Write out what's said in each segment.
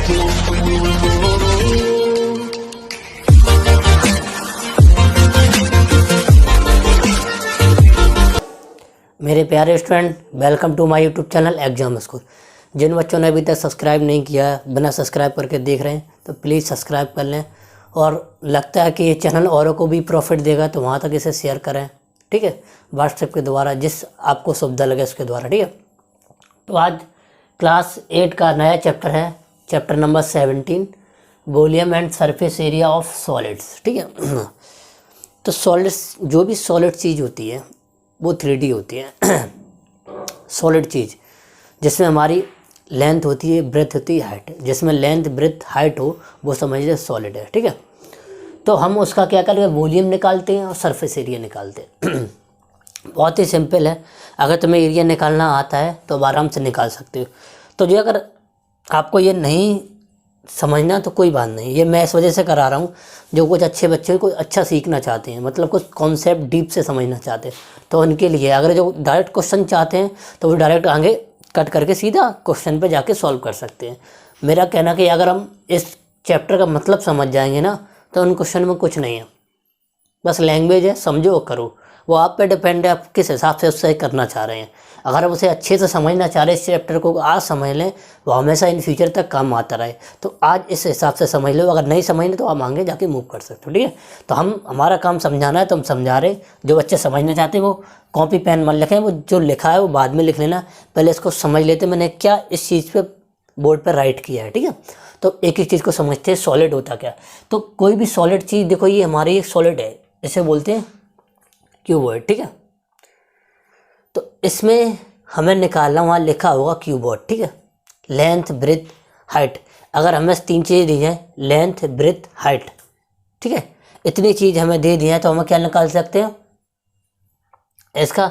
मेरे प्यारे student, welcome to my YouTube channel exam score. जिन बच्चों ने अभी तक सब्सक्राइब नहीं किया, बिना सब्सक्राइब करके देख रहे हैं, तो प्लीज़ सब्सक्राइब कर लें। और लगता है कि ये चैनल औरों को भी प्रॉफिट देगा तो वहाँ तक इसे शेयर करें, ठीक है, व्हाट्सएप के द्वारा, जिस आपको सुविधा लगे उसके द्वारा, ठीक है। तो आज क्लास 8 का नया चैप्टर है, chapter number 17, volume and surface area of solids, ठीक है। तो सॉलिड्स, जो भी सॉलिड चीज़ होती है वो 3D होती है। सॉलिड चीज़ जिसमें हमारी लेंथ होती है, ब्रेथ होती है, हाइट, जिसमें लेंथ ब्रेथ हाइट हो वो समझ लीजिए सॉलिड है, ठीक है। तो हम उसका क्या करेंगे, वॉल्यूम निकालते हैं और सरफेस एरिया निकालते हैं। बहुत ही सिंपल है, अगर तुम्हें एरिया निकालना आता है तो आराम से निकाल सकते हो। तो जो अगर आपको ये नहीं समझना तो कोई बात नहीं, ये मैं इस वजह से करा रहा हूँ, जो कुछ अच्छे बच्चे को अच्छा सीखना चाहते हैं, मतलब कुछ कॉन्सेप्ट डीप से समझना चाहते हैं, तो उनके लिए। अगर जो डायरेक्ट क्वेश्चन चाहते हैं तो वो डायरेक्ट आगे कट करके सीधा क्वेश्चन पे जाके सॉल्व कर सकते हैं। मेरा कहना कि अगर हम इस चैप्टर का मतलब समझ जाएंगे ना तो उन क्वेश्चन में कुछ नहीं है, बस लैंग्वेज है, समझो और करो। वो आप पे डिपेंड है, आप किस हिसाब से उससे करना चाह रहे हैं। अगर आप उसे अच्छे से समझना चाह रहे हैं, इस चैप्टर को आज समझ लें, वो हमेशा इन फ्यूचर तक काम आता रहे। तो आज इस हिसाब से समझ लो, अगर नहीं समझ तो आप आगे जाके मूव कर सकते हो, ठीक है। तो हमारा काम समझाना है, तो हम समझा रहे। जो बच्चे समझना चाहते हैं वो कॉपी पेन मत लिखें, वो जो लिखा है वो बाद में लिख लेना, पहले इसको समझ लेते मैंने क्या इस चीज़ पर बोर्ड पर राइट किया है, ठीक है। तो एक एक चीज़ को समझते हैं, सॉलिड होता क्या। तो कोई भी सॉलिड चीज़, देखो ये हमारी एक सॉलिड है, इसे बोलते हैं क्यूबॉइड, ठीक है। तो इसमें हमें निकालना, वहाँ लिखा होगा क्यूबॉइड, ठीक है। लेंथ ब्रेथ हाइट, अगर हमें 3 चीज़ें दी जाए, लेंथ ब्रेथ हाइट, ठीक है, इतनी चीज़ हमें दे दी है, तो हम क्या निकाल सकते हैं, इसका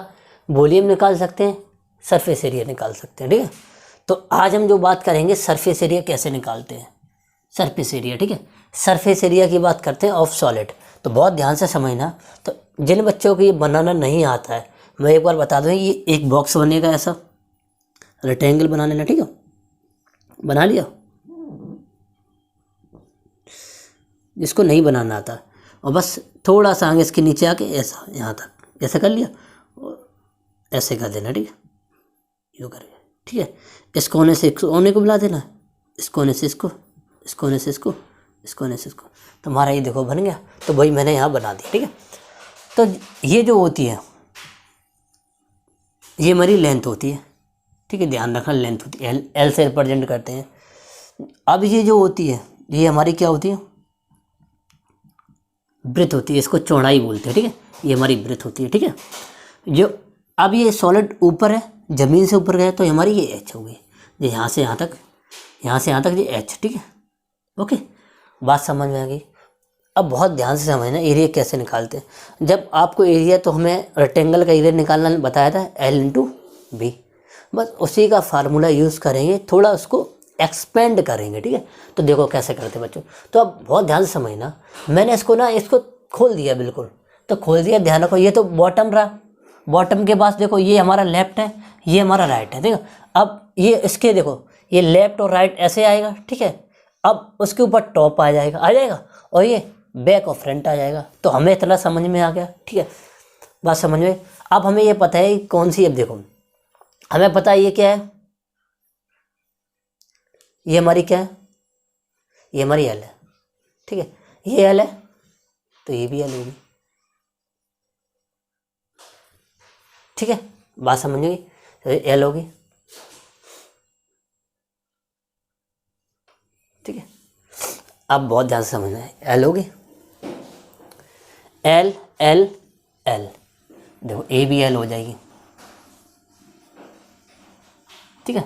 वॉल्यूम निकाल सकते हैं, सरफेस एरिया निकाल सकते हैं, ठीक है। तो आज हम जो बात करेंगे सरफेस एरिया कैसे निकालते हैं, सरफेस एरिया, ठीक है। सरफेस एरिया की बात करते हैं ऑफ सॉलिड। तो बहुत ध्यान से समझना। तो जिन बच्चों को ये बनाना नहीं आता है, मैं एक बार बता दूं, ये एक बॉक्स बनेगा, ऐसा रेक्टेंगल बना लेना, ठीक है। बना लिया, जिसको नहीं बनाना आता, और बस थोड़ा सा आगे इसके नीचे आके ऐसा यहाँ तक ऐसे कर लिया, और ऐसे कर देना, ठीक है, यूँ करके, ठीक है। इस कोने से इस कोने को मिला देना, इस कोने से इसको, इस कोने से इसको, इस कोने से इसको, तो हमारा ये देखो बन गया। तो वही मैंने यहाँ बना दिया, ठीक है। तो ये जो होती है, ये हमारी लेंथ होती है, ठीक है, ध्यान रखना, लेंथ होती है, एल से रिप्रेजेंट करते हैं। अब ये जो होती है, ये हमारी क्या होती है, ब्रेथ होती है, इसको चौड़ाई बोलते हैं, ठीक है। ये हमारी ब्रेथ होती है, ठीक है। जो अब ये सॉलिड ऊपर है, ज़मीन से ऊपर गया, तो हमारी ये एच हो गई, ये यहाँ से यहाँ तक, यहाँ से यहाँ तक ये एच, ठीक है। ओके, बात समझ में आ गई। अब बहुत ध्यान से समझना एरिया कैसे निकालते हैं। जब आपको एरिया, तो हमें रेक्टेंगल का एरिया निकालना बताया था, L/B, बस उसी का फार्मूला यूज़ करेंगे, थोड़ा उसको एक्सपेंड करेंगे, ठीक है। तो देखो कैसे करते बच्चों। तो अब बहुत ध्यान से समझना, मैंने इसको खोल दिया, बिल्कुल तो खोल दिया, ध्यान रखो, ये तो बॉटम रहा, बॉटम के पास देखो ये हमारा लेफ्ट है, ये हमारा राइट है, ठीक है। अब ये इसके देखो, ये लेफ्ट और राइट ऐसे आएगा, ठीक है। अब उसके ऊपर टॉप आ जाएगा, और ये बैक और फ्रंट आ जाएगा। तो हमें इतना समझ में आ गया, ठीक है, बात समझ में। अब हमें ये पता है कौन सी, अब देखो हमें पता है ये क्या है, ये हमारी क्या है, ये हमारी एल है, ठीक है। ये एल है तो ये भी एल होगी, ठीक है, बात समझ गई। तो एल होगी, ठीक है। अब बहुत ध्यान से समझना है, एल होगी, एल एल एल, देखो ए भी एल हो जाएगी, ठीक है।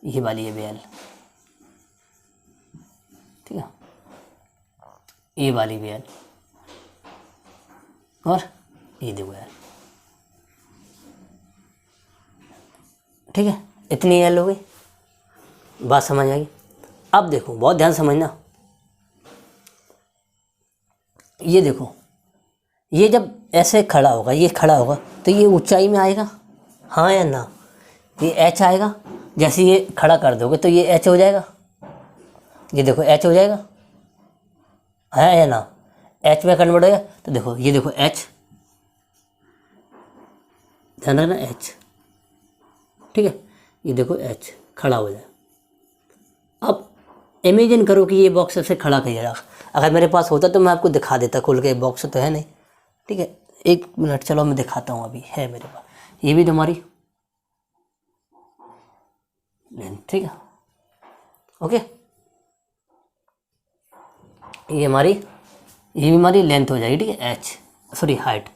ये वाली ये भी एल, ठीक है, ये वाली भी एल, और ये देखो एल, ठीक है। इतनी एल हो गई, बात समझ आएगी। अब देखो बहुत ध्यान समझना, ये देखो, ये जब ऐसे खड़ा होगा, ये खड़ा होगा, तो ये ऊंचाई में आएगा, हाँ या ना, ये एच आएगा। जैसे ये खड़ा कर दोगे तो ये एच हो जाएगा, ये देखो एच हो जाएगा, है या ना, एच में कन्वर्ट हो गया। तो देखो ये देखो एच, ध्यान रखना एच, ठीक है, ये देखो एच खड़ा हो जाए। अब इमेजिन करो कि ये बॉक्स ऐसे खड़ा किया, अगर मेरे पास होता तो मैं आपको दिखा देता खोल के, बॉक्स तो है नहीं, ठीक है। एक मिनट चलो मैं दिखाता हूँ, अभी है मेरे पास, ये भी तुम्हारी लेंथ, ठीक है, ओके। ये भी हमारी लेंथ हो जाएगी, ठीक है, एच, सॉरी हाइट,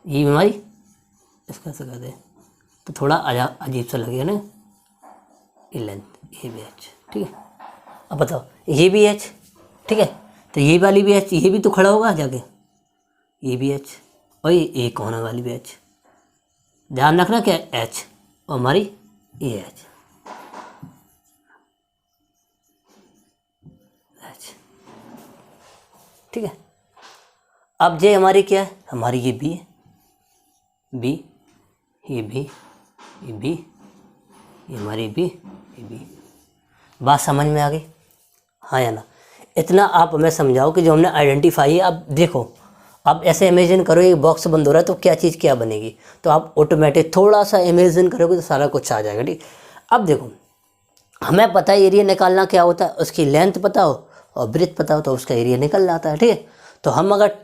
ये भी हमारी, इसका ऐसा कर दे तो थोड़ा अजीब सा लगेगा ना, ये लेंथ, ये भी एच, ठीक है। अब बताओ ये भी एच, ठीक है, तो ये वाली भी एच, ये भी तो खड़ा होगा जाके, ये भी एच, और ये एक कोना वाली भी एच, ध्यान रखना क्या एच, और हमारी ये एच, ठीक है। अब जे हमारी क्या है, हमारी ये बी है, बी, ये बी, ये बी, ये हमारी बी, ये बी। बात समझ में आ गई, हाँ या ना? इतना आप हमें समझाओ कि जो हमने आइडेंटिफाई है। अब देखो, अब ऐसे इमेजिन करो एक बॉक्स बंद हो रहा है तो क्या चीज़ क्या बनेगी, तो आप ऑटोमेटिक थोड़ा सा इमेजिन करोगे तो सारा कुछ आ जाएगा, ठीक। अब देखो हमें पता है एरिया निकालना क्या होता है, उसकी लेंथ पता हो और ब्रेथ पता हो तो उसका एरिया निकल जाता है, ठीक है। तो हम अगर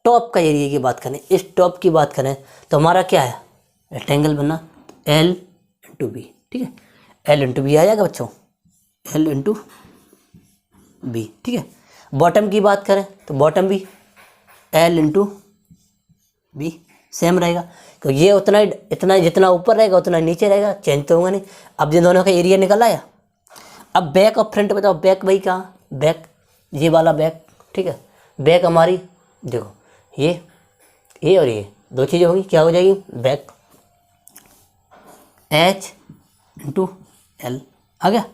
टॉप का एरिया की बात करें, इस टॉप की बात करें तो हमारा क्या है, रेक्टेंगल बनना एल इंटू बी, ठीक है, एल इंटू बी आ जाएगा बच्चों, एल इंटू बी, ठीक है। बॉटम की बात करें तो बॉटम भी एल इंटू बी सेम रहेगा, क्योंकि ये उतना ही, इतना जितना ऊपर रहेगा उतना नीचे रहेगा, चेंज तो होगा नहीं। अब जिन दोनों का एरिया निकल आया, अब बैक और फ्रंट बताओ, बैक भाई कहाँ, बैक ये वाला बैक, ठीक है, बैक हमारी देखो ये और ये दो चीज़ें होगी, क्या हो जाएगी, बैक एच इंटू एल आ गया,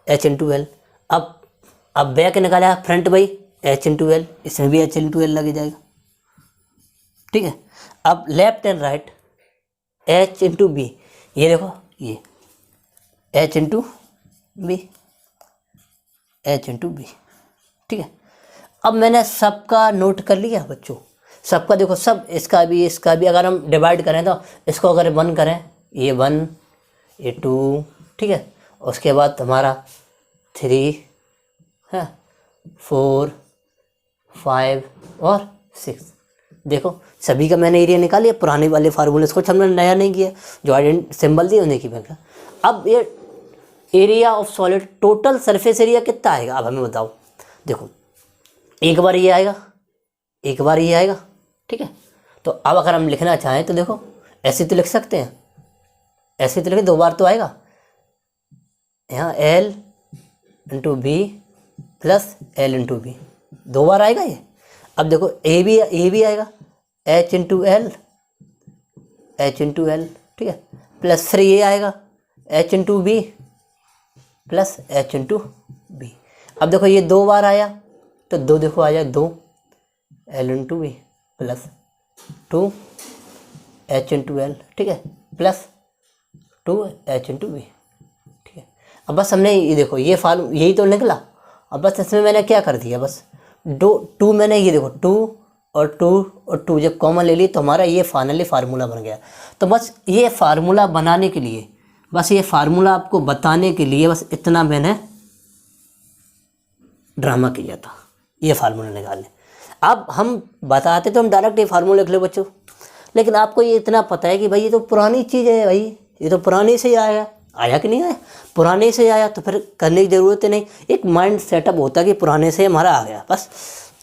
एच इंटू एल। अब बैक निकाला फ्रंट भाई एच इंटू एल, इसमें भी एच इंटू एल लग जाएगा, ठीक है। अब left and right H into B, ये देखो ये H into B, H into B, ठीक है। अब मैंने सबका नोट कर लिया बच्चों, सबका देखो, सब इसका भी अगर हम डिवाइड करें तो इसको अगर 1 करें, ये 1, ये 2, ठीक है, उसके बाद हमारा 3 है, 4, 5 और 6। देखो सभी का मैंने एरिया निकालिए, पुराने वाले फार्मूले कुछ हमने नया नहीं किया, जो आइडेंट सिंबल दिए उन्हीं की मैं। अब ये area of solid, total surface area कितना आएगा, अब हमें बताओ। देखो एक बार ये आएगा, एक बार ये आएगा, ठीक है। तो अब अगर हम लिखना चाहें तो देखो ऐसे तो लिख सकते हैं, ऐसे तो लिखे, 2 बार तो आएगा यहाँ, L into B plus L into B, 2 बार आएगा ये। अब देखो ए भी आएगा, H into L, H into L, ठीक है, प्लस फिर ये आएगा H into B plus H into B. अब देखो ये 2 बार आया तो 2 देखो आ जाए 2 L into B plus 2 H into L, ठीक है, प्लस 2 एच इंटू बी, ठीक है। अब बस हमने ये देखो ये फार्मूला यही तो निकला। अब बस इसमें मैंने क्या कर दिया, बस 2 मैंने ये देखो 2 और 2 और 2 जब कॉमन ले ली तो हमारा ये फाइनली फार्मूला बन गया। तो बस ये फार्मूला बनाने के लिए, बस ये फार्मूला आपको बताने के लिए बस इतना मैंने ड्रामा किया था, ये फार्मूला निकालने। अब हम बताते तो हम डायरेक्ट ये फार्मूला लिख लो बच्चों, लेकिन आपको ये इतना पता है कि भाई ये तो पुरानी चीज़ है भाई, ये तो पुराने से ही आया कि नहीं आया, पुराने से आया तो फिर करने की ज़रूरत नहीं। एक माइंड सेटअप होता है कि पुराने से हमारा आ गया बस।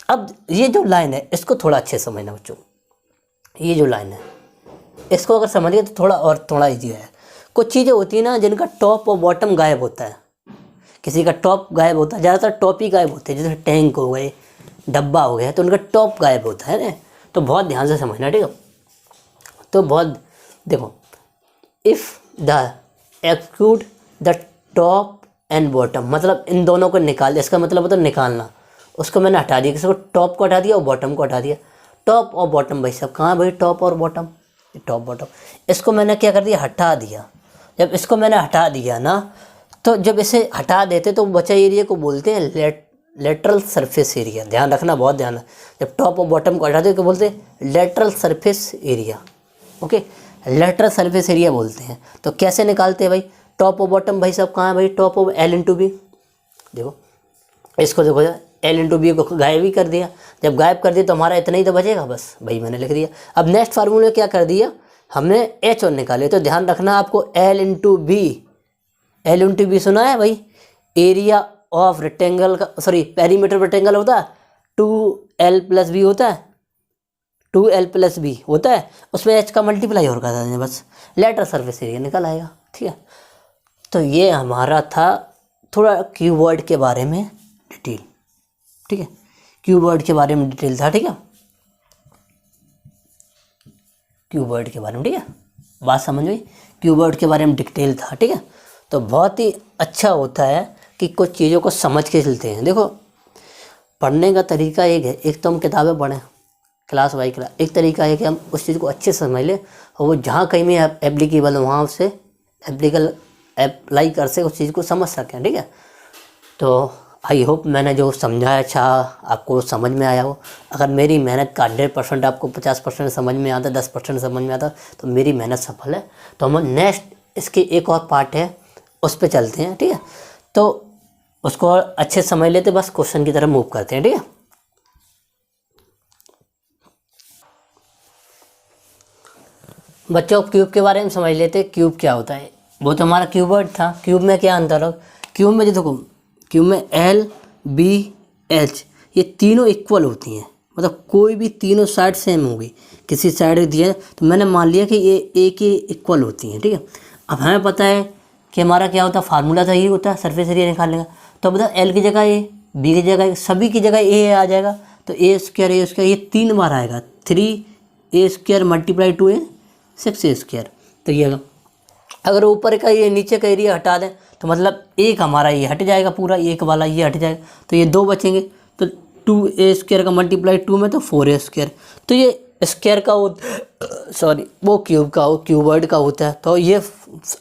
अब ये जो लाइन है इसको थोड़ा अच्छे समझना बच्चों, ये जो लाइन है इसको अगर समझिए तो थोड़ा ईजी है। कुछ चीज़ें होती हैं ना जिनका टॉप और बॉटम गायब होता है, किसी का टॉप गायब होता है, ज़्यादातर टॉप ही गायब होते हैं, जैसे टैंक हो गए, डब्बा हो गया, तो उनका टॉप गायब होता है ना। तो बहुत ध्यान से समझना, ठीक है। तो बहुत देखो, if the exclude the top and bottom, मतलब इन दोनों को निकाल, इसका मतलब होता है निकालना। उसको मैंने हटा दिया, किसी को टॉप को हटा दिया और बॉटम को हटा दिया। टॉप और बॉटम भाई सब कहाँ है भाई, टॉप और बॉटम, टॉप बॉटम। इसको मैंने क्या कर दिया, हटा दिया। जब इसको मैंने हटा दिया ना तो जब इसे हटा देते तो बचा एरिया को बोलते हैं लेटरल सरफेस एरिया। ध्यान रखना, बहुत ध्यान है। जब टॉप और बॉटम को हटा देते तो बोलते हैं lateral surface area. Okay, lateral surface area बोलते हैं। तो कैसे निकालते हैं भाई टॉप और बॉटम? भाई साहब कहाँ है भाई टॉप और L इंटू बी। देखो इसको, देखो L इंटू बी को गायब ही कर दिया। जब गायब कर दिया तो हमारा इतना ही तो बचेगा, बस भाई मैंने लिख दिया। अब नेक्स्ट फार्मूले में क्या कर दिया हमने, H और निकाले। तो ध्यान रखना आपको L इंटू बी सुना है भाई, एरिया ऑफ रेक्टेंगल का, सॉरी पेरीमीटर रेक्टेंगल होता है 2L प्लस बी होता है, 2L प्लस बी होता है, उसमें H का मल्टीप्लाई और कर देंगे, बस लेटरल सरफेस एरिया निकल आएगा। ठीक है, तो ये हमारा था थोड़ा क्यूबॉइड के बारे में डिटेल। ठीक है, क्यूबॉइड के बारे में डिटेल था। ठीक है, क्यूबॉइड के बारे में, ठीक है, बात समझ में, क्यूबॉइड के बारे में डिटेल था। ठीक है, तो बहुत ही अच्छा होता है कि कुछ चीज़ों को समझ के चलते हैं। देखो पढ़ने का तरीका एक है, एक तो हम किताबें पढ़ें क्लास बाई क्लास, एक तरीका है कि हम उस चीज़ को अच्छे से समझ लें और वो जहाँ कहीं में एप्लीकेबल हो वहाँ उससे अप्लाई कर से उस चीज़ को समझ सकें। ठीक है, तो आई होप मैंने जो समझाया अच्छा आपको समझ में आया हो। अगर मेरी मेहनत का 100% आपको 50% समझ में आता, 10% समझ में आता तो मेरी मेहनत सफल है। तो हम नेक्स्ट इसके एक और पार्ट है उस पर चलते हैं। ठीक है, तो उसको और अच्छे समझ लेते, बस क्वेश्चन की तरफ मूव करते हैं। ठीक है, बच्चों क्यूब के बारे में समझ लेते। क्यूब क्या होता है? वो तो हमारा क्यूबॉइड था। क्यूब में क्या अंतर है? क्यूब में जो देखो, क्यूब में L B H ये तीनों इक्वल होती हैं, मतलब कोई भी तीनों साइड सेम होगी। किसी साइड दिया तो मैंने मान लिया कि ये A की इक्वल होती हैं। ठीक है, अब हमें पता है कि हमारा क्या होता है, फार्मूला तो यही होता है सरफेस एरिया निकालने का। तो बता L की जगह A, B की जगह सभी की जगह A आ जाएगा, तो A स्क्वायर ये 3 बार आएगा, 3A square multiply 2A 6A square. तो ये अगर ऊपर का ये नीचे का एरिया हटा दें तो मतलब एक हमारा ये हट जाएगा, पूरा एक वाला ये हट जाएगा, तो ये 2 बचेंगे। तो 2A स्क्वायर का मल्टीप्लाई 2 में तो 4A स्क्वायर। तो ये स्क्वायर का सॉरी वो क्यूब का क्यूबॉइड का होता है। तो ये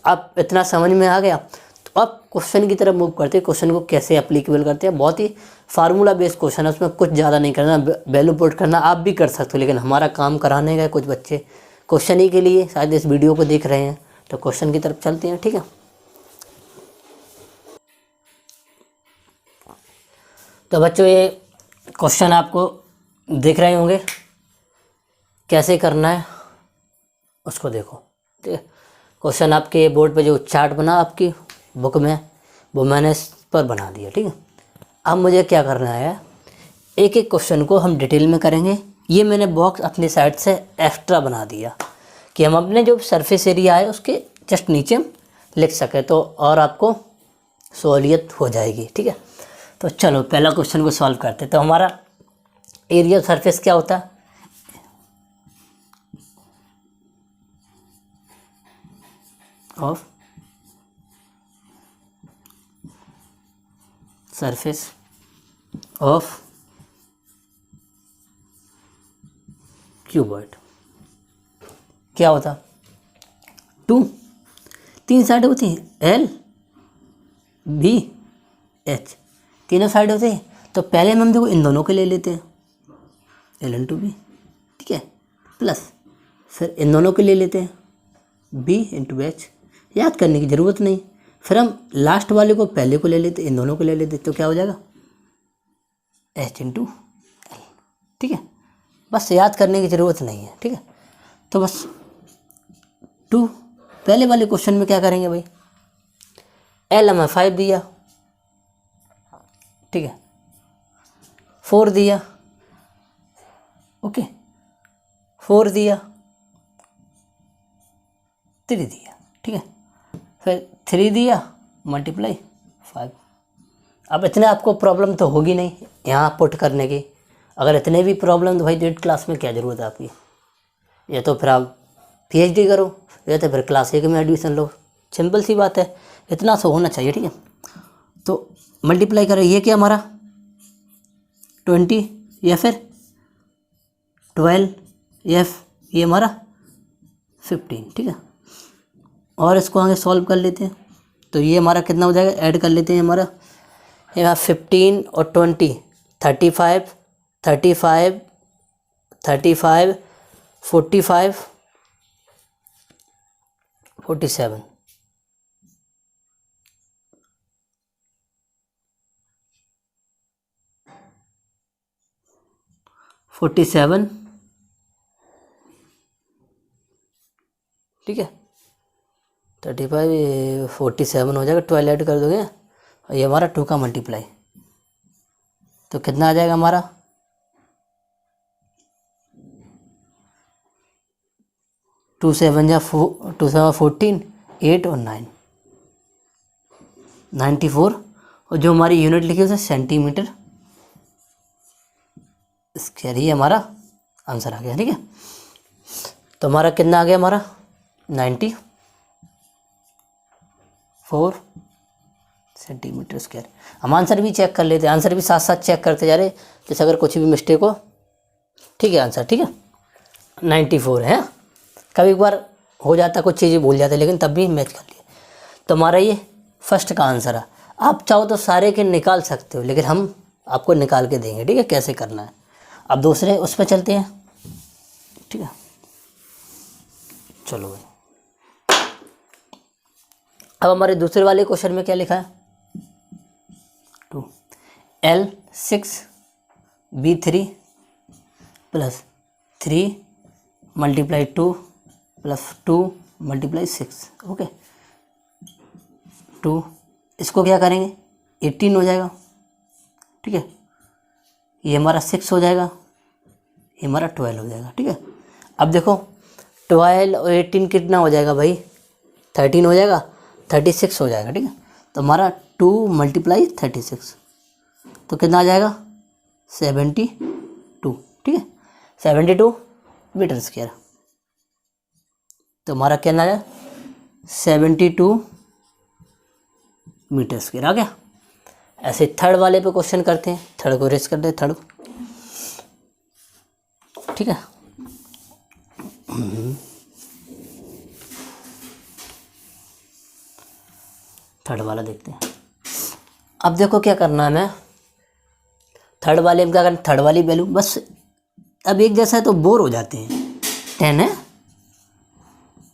आप इतना समझ में आ गया। तो अब क्वेश्चन की तरफ मूव करते हैं, क्वेश्चन को कैसे एप्लीकेबल करते हैं। बहुत ही फार्मूला बेस्ड क्वेश्चन है, उसमें कुछ ज़्यादा नहीं करना, वैल्यू पुट करना आप भी कर सकते हो, लेकिन हमारा काम कराने का कुछ बच्चे क्वेश्चन ही के लिए शायद इस वीडियो को देख रहे हैं, तो क्वेश्चन की तरफ चलते हैं। ठीक है, तो बच्चों ये क्वेश्चन आपको देख रहे होंगे, कैसे करना है उसको देखो। ठीक है, क्वेश्चन आपके बोर्ड पे जो चार्ट बना आपकी बुक में वो मैंने इस पर बना दिया। ठीक है, अब मुझे क्या करना है, एक एक क्वेश्चन को हम डिटेल में करेंगे। ये मैंने बॉक्स अपनी साइड से एक्स्ट्रा बना दिया कि हम अपने जो सरफेस एरिया है उसके जस्ट नीचे लिख सकें, तो और आपको सहूलियत हो जाएगी। ठीक है, तो चलो पहला क्वेश्चन को सॉल्व करते हैं। तो हमारा एरिया सरफेस क्या होता है? ऑफ सरफेस ऑफ क्यूबॉइड क्या होता? 2, 3 साइड होती हैं, L B H तीनों साइड होते हैं। तो पहले हम देखो इन दोनों के ले लेते हैं, L इंटू बी। ठीक है, प्लस फिर इन दोनों के ले लेते हैं, B इंटू H। याद करने की ज़रूरत नहीं। फिर हम लास्ट वाले को पहले को ले लेते, इन दोनों को ले लेते, तो क्या हो जाएगा H इंटू L। ठीक है, बस याद करने की ज़रूरत नहीं है। ठीक है, तो बस 2 पहले वाले क्वेश्चन में क्या करेंगे भाई, L हमें 5 दिया, ठीक है, 4 दिया, ओके, 4 दिया, 3 दिया। ठीक है, फिर 3 दिया मल्टीप्लाई 5। अब इतने आपको प्रॉब्लम तो होगी नहीं यहाँ पुट करने की। अगर इतने भी प्रॉब्लम तो भाई 8 क्लास में क्या ज़रूरत है आपकी, या तो फिर आप PhD करो या तो फिर क्लास 1 में एडमिशन लो। सिंपल सी बात है, इतना सा होना चाहिए। ठीक है, तो मल्टीप्लाई करें, ये क्या हमारा 20 या फिर 12 या ये हमारा 15। ठीक है, और इसको आगे सॉल्व कर लेते हैं। तो ये हमारा कितना हो जाएगा, ऐड कर लेते हैं हमारा यहाँ 15 और 20 35 35 35 45 47 47 ठीक है 35 47 हो जाएगा, 12 ऐड कर दोगे और ये हमारा 2 का मल्टीप्लाई, तो कितना आ जाएगा हमारा 2 7 या 2 7 14 8 और 9 94 और जो हमारी यूनिट लिखी है उसे सेंटीमीटर स्क्वायर, ही हमारा आंसर आ गया। ठीक है, तो हमारा कितना आ गया, हमारा 94 सेंटीमीटर स्क्वायर। हम आंसर भी चेक कर लेते हैं, आंसर भी साथ साथ चेक करते जा रहे, जैसे अगर कुछ भी मिस्टेक हो। ठीक है, आंसर ठीक है 94 है। कभी एक बार हो जाता, कुछ चीज़ें भूल जाते, लेकिन तब भी मैच कर लिए। तो हमारा ये फर्स्ट का आंसर है। आप चाहो तो सारे के निकाल सकते हो, लेकिन हम आपको निकाल के देंगे। ठीक है, कैसे करना है। अब दूसरे उस पर चलते हैं। ठीक है, चलो भाई। अब हमारे दूसरे वाले क्वेश्चन में क्या लिखा है, 2 L6B3 plus 3 multiply 2 plus 2 multiply 6। Okay, 2 इसको क्या करेंगे, 18 हो जाएगा। ठीक है, ये हमारा 6 हो जाएगा, ये हमारा 12 हो जाएगा। ठीक है, अब देखो 12 और 18 कितना हो जाएगा भाई, 13 हो जाएगा, 36 हो जाएगा। ठीक है, तो हमारा 2 मल्टीप्लाई 36, तो कितना आ जाएगा 72। ठीक है, 72 मीटर स्क्वायर। तो हमारा क्या आया, 72 मीटर स्क्वायर आ गया। ऐसे थर्ड वाले पे क्वेश्चन करते हैं, थर्ड को रेस करते हैं, थर्ड। ठीक है, थर्ड वाला देखते हैं। अब देखो क्या करना है, मैं थर्ड वाले में क्या करना, थर्ड वाली वैल्यू बस अब एक जैसा है तो बोर हो जाते हैं। 10 है,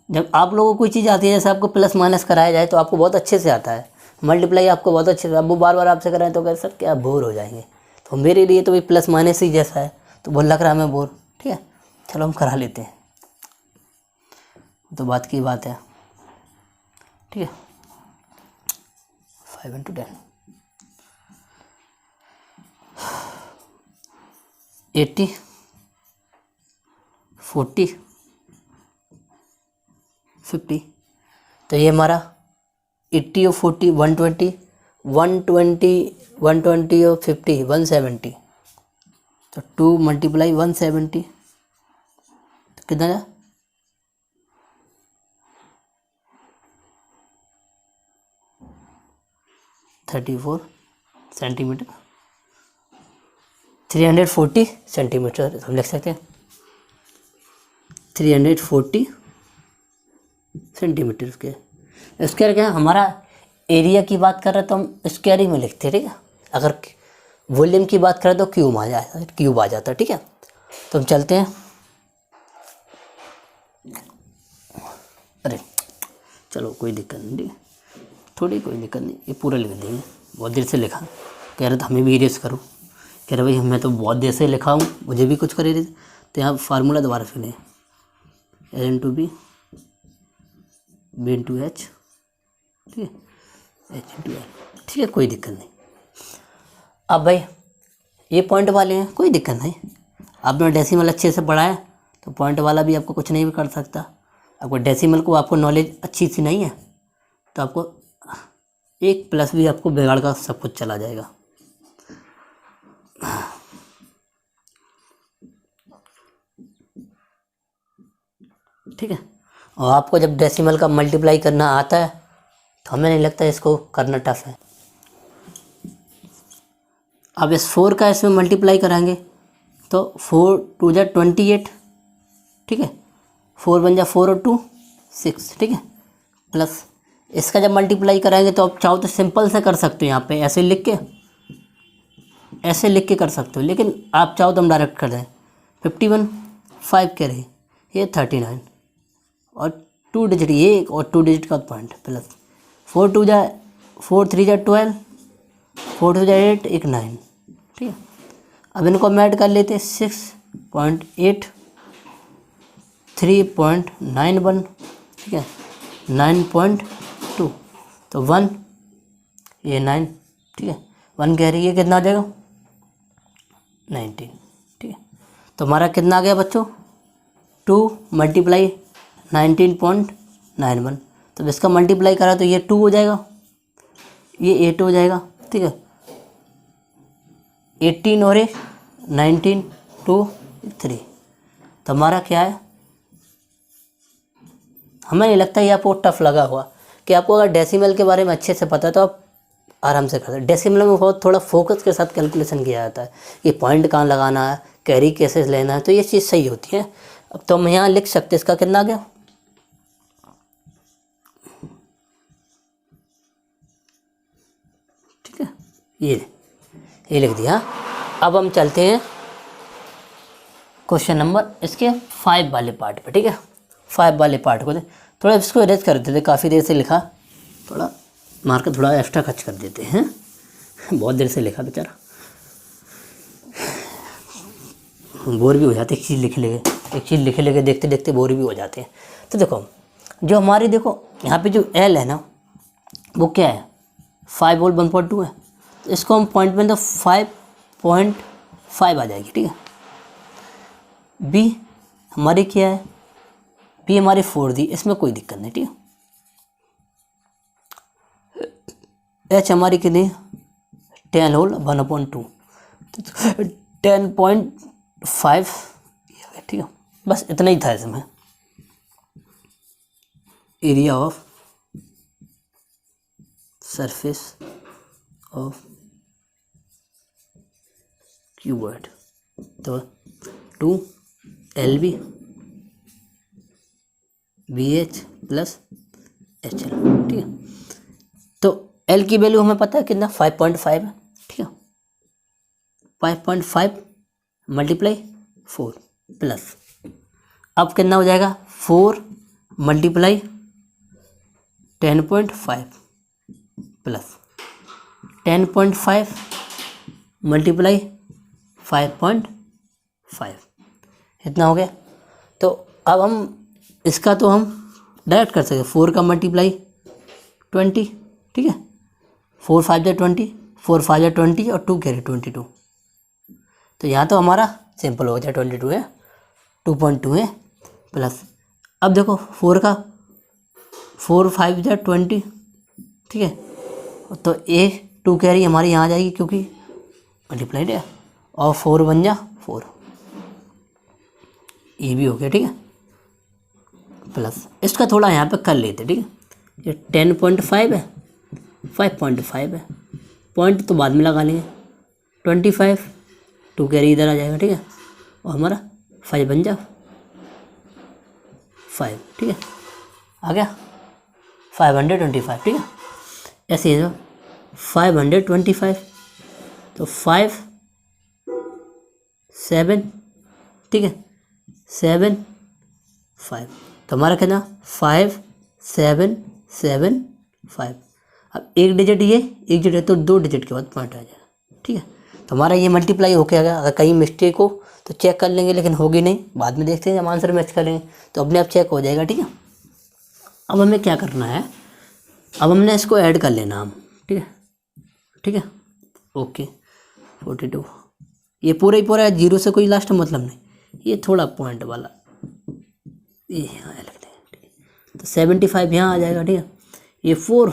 जब आप लोगों को कोई चीज़ आती है, जैसे आपको प्लस माइनस कराया जाए तो आपको बहुत अच्छे से आता है, मल्टीप्लाई आपको बहुत अच्छे से, अब वो बार बार आपसे कराएं तो कह सर क्या बोर हो जाएंगे। तो मेरे लिए तो भाई प्लस माइनस ही जैसा है, तो बोल लग रहा है मैं बोर। ठीक है, चलो हम करा लेते हैं, तो बात की बात है। ठीक है, 5 into 10 80 40 50, तो ये हमारा 80 और 40 120 120 और 50 170, तो 2 मल्टीप्लाई 170, तो कितना है 34 सेंटीमीटर, 340 सेंटीमीटर हम लिख सकते हैं, 340 सेंटीमीटर स्क्वायर। स्क्वायर क्या है, हमारा एरिया की बात कर रहे तो हम स्क्वायर ही में लिखते हैं। ठीक है, अगर वॉल्यूम की बात करें तो क्यूब आ जाता, क्यूब आ जाता। ठीक है, तो हम चलते हैं। अरे चलो कोई दिक्कत नहीं, ठीक है, थोड़ी कोई दिक्कत नहीं, ये पूरा लिख देंगे। बहुत देर से लिखा, कह रहे तो हमें भी इरेज करो, कह रहे भाई मैं तो बहुत देर से लिखा हूँ, मुझे भी कुछ करे। तो यहाँ फार्मूला दोबारा फिर लें, L into B, B into H, ठीक है, एच इंटू एल। ठीक है, कोई दिक्कत नहीं। अब भाई ये पॉइंट वाले हैं, कोई दिक्कत नहीं, आपने डेसिमल अच्छे से पढ़ा है तो पॉइंट वाला भी आपको कुछ नहीं भी कर सकता। आपको डेसिमल को आपको नॉलेज अच्छी सी नहीं है तो आपको एक प्लस भी आपको बिगाड़ का सब कुछ चला जाएगा। ठीक है, और आपको जब डेसिमल का मल्टीप्लाई करना आता है तो हमें नहीं लगता इसको करना टफ है। अब इस 4 का इसमें मल्टीप्लाई कराएंगे तो 4 2 जा 28, ठीक है, 4 1 जा 4 और 2 6, ठीक है, प्लस इसका जब मल्टीप्लाई कराएंगे तो आप चाहो तो सिंपल से कर सकते हो, यहाँ पे ऐसे लिख के कर सकते हो, लेकिन आप चाहो तो हम डायरेक्ट कर दें। 51 5 कह रही, ये 39 और 2 डिजिट ये एक और 2 डिजिट का पॉइंट प्लस 4 2 जा 4 3 जा 12 4 2 जा 8 एक 9। ठीक है, अब इनको हम ऐड कर लेते हैं 6.8 3.91, ठीक है 9.2 तो 1 ये 9, ठीक है 1 कह रही है कितना आ जाएगा 19। ठीक है, तो हमारा कितना आ गया बच्चों 2 मल्टीप्लाई 19.91, तो इसका मल्टीप्लाई करा तो ये 2 हो जाएगा, ये 8 हो जाएगा। ठीक है 18 और 19 2 3, तो हमारा क्या है, हमें नहीं लगता ये आपको टफ लगा हुआ कि आपको अगर डेसिमल के बारे में अच्छे से पता है तो आप आराम से करते हैं। डेसिमल में बहुत थोड़ा फोकस के साथ कैलकुलेशन किया जाता है, ये पॉइंट कहाँ लगाना है, कैरी कैसे लेना है, तो ये चीज़ सही होती है। अब तो हम यहाँ लिख सकते हैं इसका कितना आ गया, ठीक है ये लिख दिया। अब हम चलते हैं क्वेश्चन नंबर इसके 5 वाले पार्ट पे। ठीक है 5 वाले पार्ट को थोड़ा इसको इरेज कर देते, काफ़ी देर से लिखा, थोड़ा मार्कर थोड़ा एक्स्ट्रा खर्च कर देते हैं, बहुत देर से लिखा बेचारा, बोर भी हो जाते एक चीज़ लिखे लेके देखते देखते बोर भी हो जाते हैं। तो देखो जो हमारी देखो यहाँ पे जो एल है ना वो क्या है 5 वोल्ट 1.2 है, तो इसको हम पॉइंट में तो 5.5 आ जाएगी। ठीक है बी हमारी क्या है, बी हमारी 4 दी, इसमें कोई दिक्कत नहीं। ठीक है एच हमारी कितनी 10 होल 1/2 10.5। ठीक है बस इतना ही था इसमें। Area of surface of cuboid तो 2 LB BH प्लस HL। ठीक है तो L की वैल्यू हमें पता है कितना 5.5 है। ठीक है 5.5 मल्टीप्लाई 4 प्लस अब कितना हो जाएगा 4 मल्टीप्लाई 10.5 प्लस 10.5 मल्टीप्लाई 5.5 इतना हो गया। तो अब हम इसका तो हम डायरेक्ट कर सकते हैं 4 का मल्टीप्लाई 20। ठीक है 4 5 जा 20 4 5 जा 20 और 2 कैरी 22, तो यहाँ तो हमारा सिंपल हो जाए 22 है 2.2 है प्लस अब देखो 4 का 4 5 जा 20। ठीक है तो ए 2 कैरी हमारी यहाँ आ जाएगी क्योंकि मल्टीप्लाइड है और 4 बन जा 4, ये भी हो गया। ठीक है प्लस इसका थोड़ा यहाँ पे कर लेते। ठीक है ये 10.5 है 5.5 है, पॉइंट तो बाद में लगा लेंगे 25 2 कैरी इधर आ जाएगा। ठीक है और हमारा 5 बन जा 5। ठीक है आ गया 525। ठीक है ऐसे ही 525 तो 5 7। ठीक है 7 5 तो हमारा कितना 5 7 7 5। अब एक डिजिट ये एक डिजिट है तो 2 डिजिट के बाद पॉइंट आ जाएगा। ठीक है तो हमारा ये मल्टीप्लाई होके आ गया। अगर कहीं मिस्टेक हो तो चेक कर लेंगे, लेकिन होगी नहीं, बाद में देखते हैं जब आंसर मैच करेंगे तो अपने आप चेक हो जाएगा। ठीक है अब हमें क्या करना है, अब हमने इसको ऐड कर लेना हम। ठीक है ठीक है ओके 42 ये पूरा ही पूरा है, 0 से कोई लास्ट मतलब नहीं, ये थोड़ा पॉइंट वाला ये यहाँ लगते हैं। ठीक है तो 75 यहाँ आ जाएगा। ठीक है ये 4।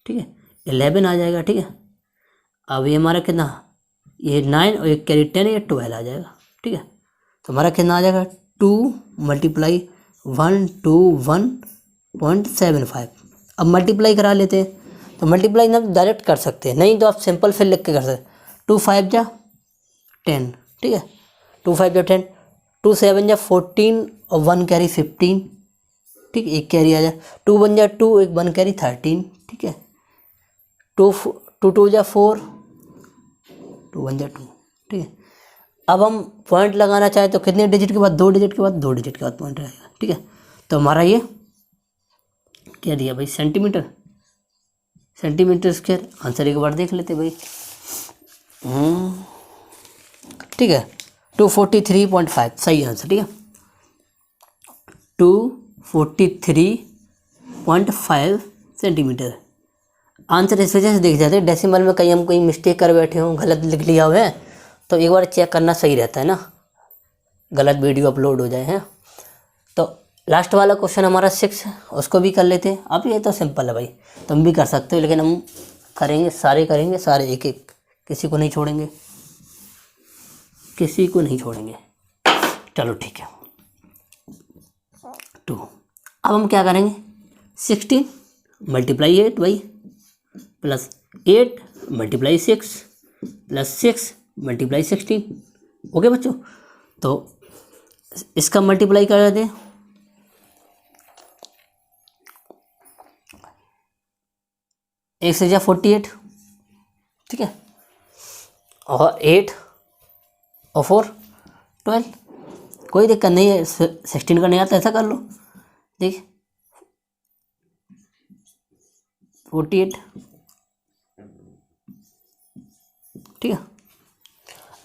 ठीक है 11 आ जाएगा। ठीक है अब ये हमारा कितना ये 9 और एक कैरी 10 ये 12 आ जाएगा। ठीक है तो हमारा कितना आ जाएगा 2 मल्टीप्लाई 121.75। अब मल्टीप्लाई करा लेते हैं, तो मल्टीप्लाई ना डायरेक्ट कर सकते हैं, नहीं तो आप सिंपल फिर लिख के कर सकते हैं 2 5 जा 10। ठीक है 2 5 जा 10 2 7 जा 14 और 1 कैरी 15। ठीक है, एक कैरी आ जाए, 2 बन जाए 2, एक 1 कैरी 13, ठीक है, 2 2 जा 4, 2 1 जा 2, ठीक है। अब हम पॉइंट लगाना चाहें तो कितने डिजिट के बाद, 2 डिजिट के बाद, 2 डिजिट के बाद पॉइंट रहेगा, ठीक है। तो हमारा ये क्या दिया भाई, सेंटीमीटर, सेंटीमीटर स्क्वायर। आंसर एक बार देख लेते भाई, ठीक है, 243.5 सही आंसर, ठीक है, 243.5 सेंटीमीटर। आंसर इस वजह से देख जाते हैं, डेसिमल में कहीं हम कोई मिस्टेक कर बैठे हों, गलत लिख लिया हुआ है, तो एक बार चेक करना सही रहता है ना, गलत वीडियो अपलोड हो जाए हैं। तो लास्ट वाला क्वेश्चन हमारा 6 है, उसको भी कर लेते हैं। अब ये तो सिंपल है भाई, तुम भी कर सकते हो, लेकिन हम करेंगे सारे एक एक, किसी को नहीं छोड़ेंगे, किसी को नहीं छोड़ेंगे। चलो ठीक है, 2। अब हम क्या करेंगे, 16 मल्टीप्लाई 8 भाई, plus 8 multiply 6 plus 6 multiply 16। Okay बच्चों, तो इसका मल्टीप्लाई कर दें, एक से जा 48, ठीक है, और 8 और 4 12, कोई दिक्कत नहीं है, 16 का नहीं आता ऐसा कर लो, देखिए 48, ठीक है।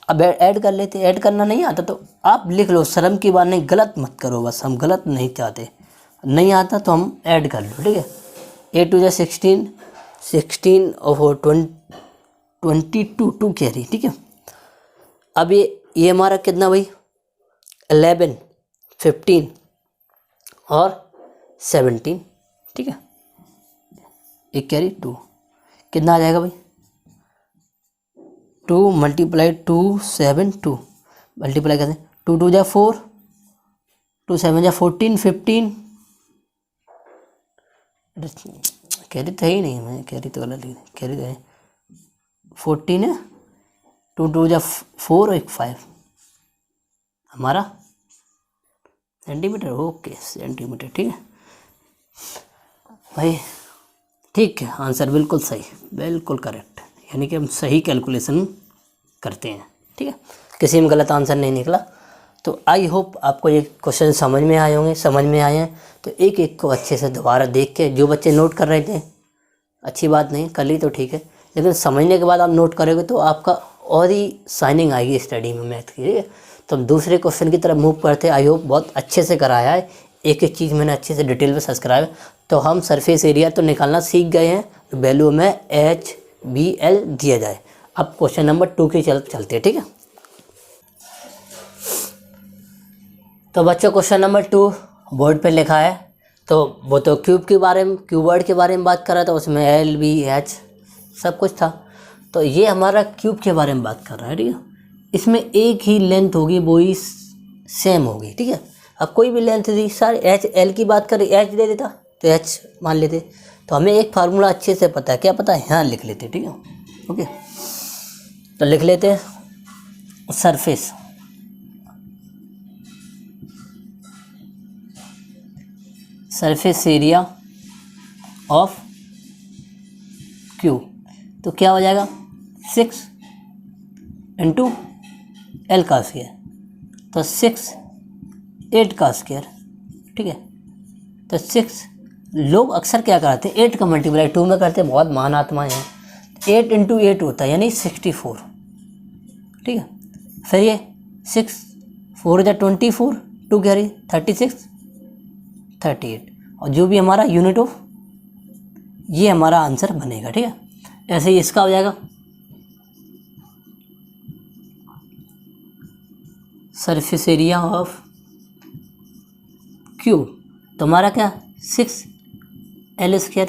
अब ऐड कर लेते, ऐड करना नहीं आता तो आप लिख लो, शर्म की बात नहीं, गलत मत करो, बस हम गलत नहीं चाहते, नहीं आता तो हम ऐड कर लो, ठीक है। 8 2 जा 16, 16 और 22 2 कैरी, ठीक है। अब ये हमारा कितना भाई, 11 15 और 17, ठीक है, एक कैरी 2, कितना आ जाएगा भाई, 2 मल्टीप्लाई 2 7 2 मल्टीप्लाई करते हैं, 2 2 जा 4, 2 7 जा 14 15, कैरी तो है ही नहीं, मैं कैरी तो गलत लिखी, कैरी तो है 14 है, 2 2 जा 4 और 1 5, हमारा सेंटीमीटर, ओके सेंटीमीटर, ठीक है भाई, ठीक है, आंसर बिल्कुल सही, बिल्कुल करेक्ट, यानी कि हम सही कैलकुलेशन करते हैं, ठीक है, किसी में गलत आंसर नहीं निकला। तो आई होप आपको ये क्वेश्चन समझ में आए होंगे, समझ में आए हैं तो एक एक को अच्छे से दोबारा देख के, जो बच्चे नोट कर रहे थे अच्छी बात नहीं, कर ली तो ठीक है, लेकिन समझने के बाद आप नोट करोगे तो आपका और ही शाइनिंग आएगी स्टडी में मैथ की, ठीक है। तो हम दूसरे क्वेश्चन की तरफ मूव करते हैं। आई होप बहुत अच्छे से कराया है, एक एक चीज़ मैंने अच्छे से डिटेल में सब्सक्राइब। तो हम सरफेस एरिया तो निकालना सीख गए हैं, वैल्यू में HBL दिया जाए। अब क्वेश्चन नंबर 2 की चलते हैं, ठीक है। तो बच्चों क्वेश्चन नंबर 2 बोर्ड पे लिखा है, तो वो तो क्यूब के बारे में, क्यूबॉइड के बारे में बात कर रहा था, उसमें LBH सब कुछ था। तो ये हमारा क्यूब के बारे में बात कर रहा है, ठीक है। इसमें एक ही लेंथ होगी, वो ही सेम होगी, ठीक है। अब कोई भी लेंथ दी, सर HL की बात करें, H दे देता तो H मान लेते। तो हमें एक फार्मूला अच्छे से पता है, क्या पता है, यहाँ लिख लेते, ठीक है। ओके, तो लिख लेते हैं सरफेस एरिया ऑफ क्यूब, तो क्या हो जाएगा 6 इंटू L का स्क्वायर, तो 6 8 का स्क्वायर, ठीक है। तो 6 लोग अक्सर क्या करते हैं, 8 का मल्टीप्लाई 2 में करते हैं, बहुत महान आत्माएं हैं। 8 इंटू 8 होता है यानी 64, ठीक है। फिर ये 6 4 जा 24, 2 कैरी 36 38, और जो भी हमारा यूनिट ऑफ, ये हमारा आंसर बनेगा, ठीक है। ऐसे ही इसका हो जाएगा सरफेस एरिया ऑफ क्यूब, तो हमारा क्या 6L स्क्वायर,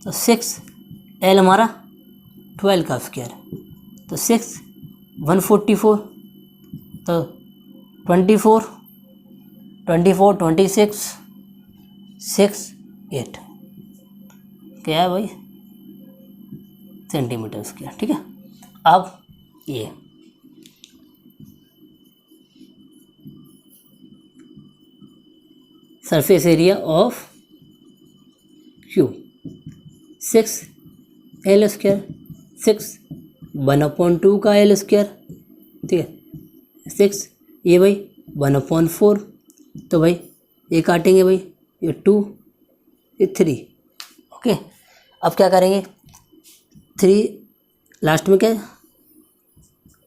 तो 6L हमारा 12 का स्क्वायर, तो 6 144, तो 24 26 6 8, क्या है भाई, सेंटीमीटर स्क्वायर, ठीक है। अब ये surface area of cube 6 L², 6 1/2 का L², ठीक है 6 ये भाई 1/4, तो भाई ये काटेंगे भाई, ये 2 ये 3, ओके। अब क्या करेंगे, 3 लास्ट में क्या है,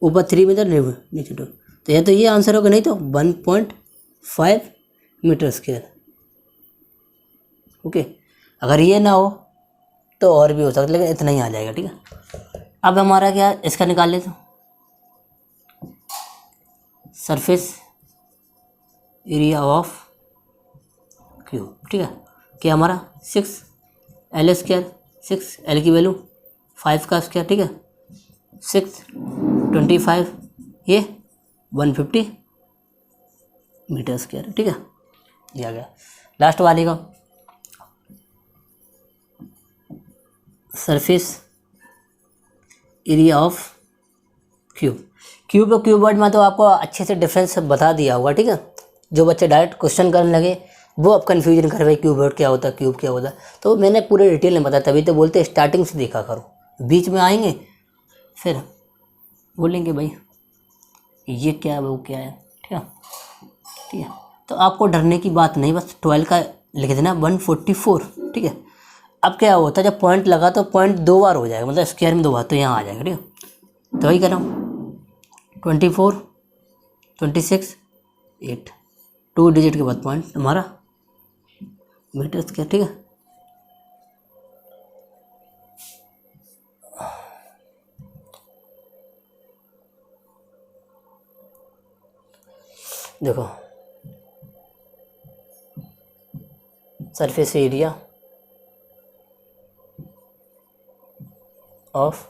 ऊपर 3 में तो नीचे 2, तो ये आंसर होगा, नहीं तो 1.5 मीटर², ओके। अगर ये ना हो तो और भी हो सकता है, लेकिन इतना ही आ जाएगा, ठीक है। अब हमारा क्या है, इसका निकाल लेते हैं, सरफेस एरिया ऑफ क्यूब, ठीक है। क्या हमारा 6L², 6L की वैल्यू 5 का स्क्वायर, ठीक है, 6 25 ये 150 मीटर², ठीक है, ये आ गया। लास्ट वाले का सरफेस एरिया ऑफ क्यूब और क्यूबॉइड में तो आपको अच्छे से डिफरेंस बता दिया होगा, ठीक है। जो बच्चे डायरेक्ट क्वेश्चन करने लगे वो अब कन्फ्यूजन कर भाई क्यूबॉइड क्या होता है, क्यूब क्या होता है, तो मैंने पूरे डिटेल में बताया, तभी तो बोलते स्टार्टिंग से देखा करो, बीच में आएंगे फिर बोलेंगे भाई ये क्या है वो क्या है, ठीक है, ठीक है। तो आपको डरने की बात नहीं, बस 12 का लिख देना 144, ठीक है। अब क्या होता है, जब पॉइंट लगा तो पॉइंट 2 बार हो जाएगा, मतलब स्क्वायर में 2 बार, तो यहाँ आ जाएगा, ठीक है। तो वही कर रहा हूँ 24 26 8 2 डिजिट के बाद पॉइंट हमारा मीटर², ठीक है। देखो सरफेस एरिया ऑफ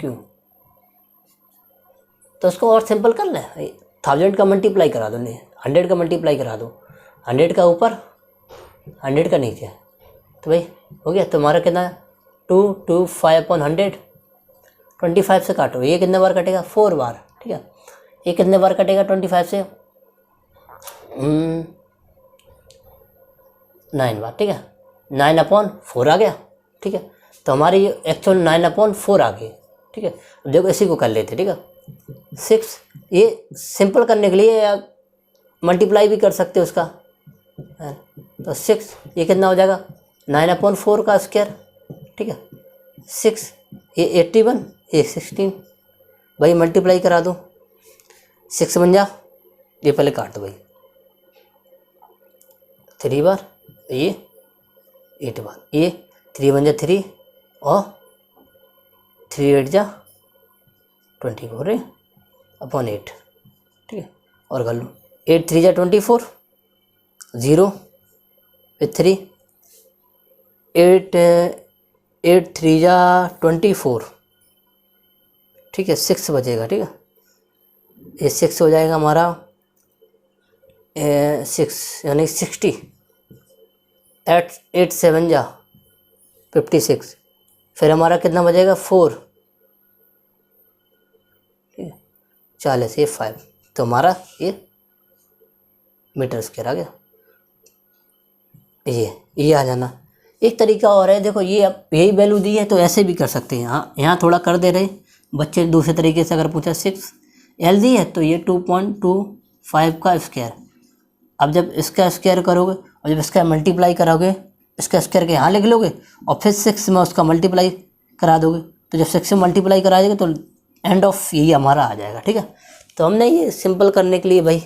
क्यूब, तो उसको और सिंपल कर ले, 1000 का मल्टीप्लाई करा दो, नहीं 100 का मल्टीप्लाई करा दो, 100 का ऊपर 100 का नीचे, तो भाई हो गया तुम्हारा कितना, 225/100, 25 से काटो, ये कितने बार कटेगा, 4 बार, ठीक है। ये कितने बार कटेगा 25 से, 9 बार, ठीक है, 9/4 आ गया, ठीक है। तो हमारी एक्चुअल 9/4 आ गई, ठीक है। देखो इसी को कर लेते, ठीक है। 6 ये सिंपल करने के लिए मल्टीप्लाई भी कर सकते हो उसका, तो 6 ये कितना हो जाएगा, 9/4 का स्क्वायर, ठीक है। 6 ये 81 ये 16, भाई मल्टीप्लाई करा दो, 6 बन जा, ये पहले काट दो भाई, 3 बार ये 8 बार, ये 3 बन जा 3 और 3 8 जा 24/8, ठीक है। और कर लो 8 3 जा 24, 0 फिर 3 8 8 3 जा 24, ठीक है। 6 बचेगा, ठीक है, ये 6 हो जाएगा हमारा 6 यानी 60, 8 7 जा 56, फिर हमारा कितना बचेगा 4, ठीक है, 40 ये 5, तो हमारा ये मीटर² आ गया, ये आ जाना। एक तरीका और है, देखो ये अब यही वैल्यू दी है तो ऐसे भी कर सकते हैं, यहाँ थोड़ा कर दे रहे बच्चे दूसरे तरीके से, अगर पूछा 6L दी है तो ये 2.25 का स्क्वायर, अब जब इसका स्क्वायर करोगे और जब इसका मल्टीप्लाई कराओगे, इसका स्क्वायर के यहाँ लिख लोगे और फिर 6 में उसका मल्टीप्लाई करा दोगे, तो जब 6 में मल्टीप्लाई करा देंगे तो एंड ऑफ यही हमारा आ जाएगा, ठीक है। तो हमने ये सिंपल करने के लिए भाई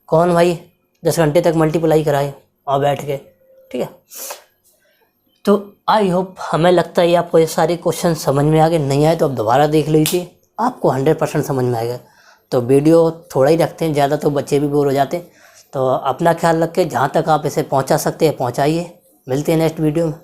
कौन भाई 10 घंटे तक मल्टीप्लाई कराए और बैठ के, ठीक है। तो आई होप, हमें लगता है आपको ये सारे क्वेश्चन समझ में आ गए, नहीं आए तो आप दोबारा देख लीजिए, आपको 100% समझ में आएगा। तो वीडियो थोड़ा ही रखते हैं, ज़्यादा तो बच्चे भी बोर हो जाते हैं, तो अपना ख्याल रख के जहाँ तक आप इसे पहुँचा सकते हैं पहुँचाइए। मिलते हैं नेक्स्ट वीडियो में।